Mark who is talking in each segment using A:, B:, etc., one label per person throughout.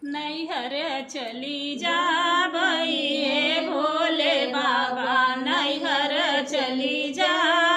A: नैहर चली जा बई हे भोले बाबा, नैहर चली जा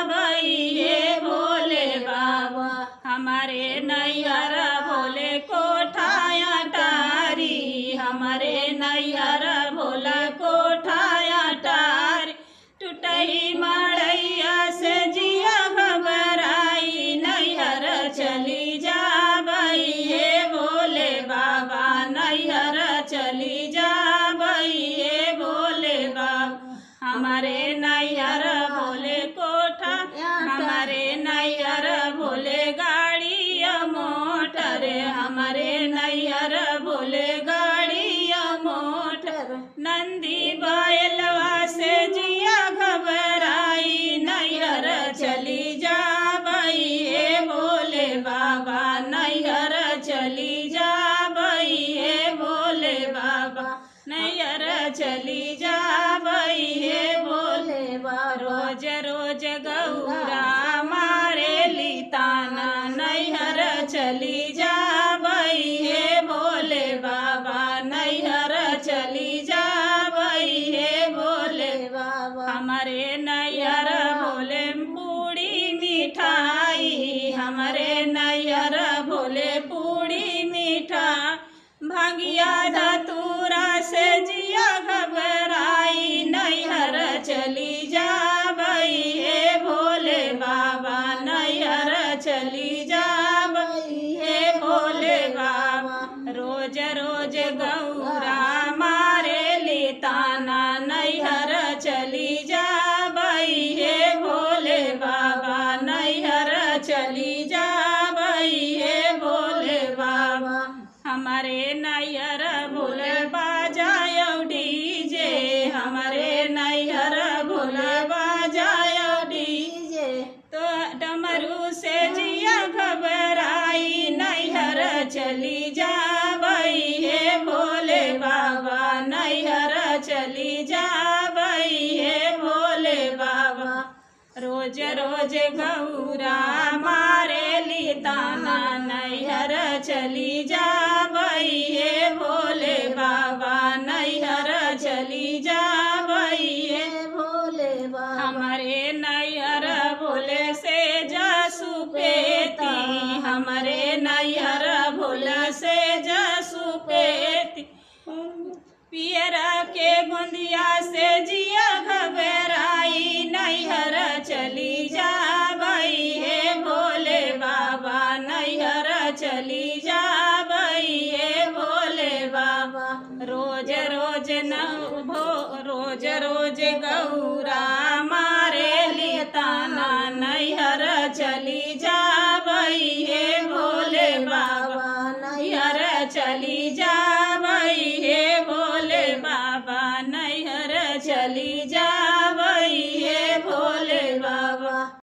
A: बई हे भोले बाबा। हमारे नैहर भोले कोठाया टारी, हमारे नैहर भोला कोठाया टारी। टूटही मड़ैया से जिया घबराई, नैहर चली जा बई हे भोले बाबा, नैहर चली जा बई हे भोले बाबा। हमारे नैहर भोले कोठा, हमारे नैहर भोले गाड़ी मोटर, हमारे नैहर भोले गाड़ी मोटर। नंदी बैलवा से जिया घबराई, नैहर चली जा बई हे भोले बाबा, नैहर चली जा बई हे भोले बाबा, नैहर चली जा बई हे भोले बाबा। रोज रोज गौरा मारे लिताना, नैहर चली जा बई हे भोले बाबा, नैहर चली जा बई हे भोले बाबा। हमारे नैहर भोले पूड़ी मिठाई, हमारे नैहर भोले पूड़ी मीठा। भांगिया धतूरा से जिया घबराई, नैहर चली जा बई हे भोले बाबा, नैहर चली जा बई हे भोले बाबा। रोज रोज गौरा मारे लिताना, नैहर चली जा बई हे भोले बाबा, नैहर चली जा बई हे भोले बाबा। हमारे नैहर भोले बाजायो डीजे, हमारे नैहर भोले बाजायो डीजे। तो डमरू से जिया घबराई, नैहर चली जा बई हे भोले बाबा, नैहर चली जा बई हे भोले बाबा। रोज रोज गौरा मारे लिताना, नैहर चली जा बई हे भोले बाबा, नैहर चली जा बई हे भोले बाबा। हमारे नैहर भोले से जसु पेती, हमारे नैहर भोला से जसु पेती। पियरा के गोंदिया से जिया घबराई, नैहर चली जा बई हे भोले बाबा, नैहर चली जा बई हे भोले बाबा। रोज रोज रोज रोज गौरा मारे लिताना, नैहर चली जा बई हे भोले बाबा, नैहर चली जा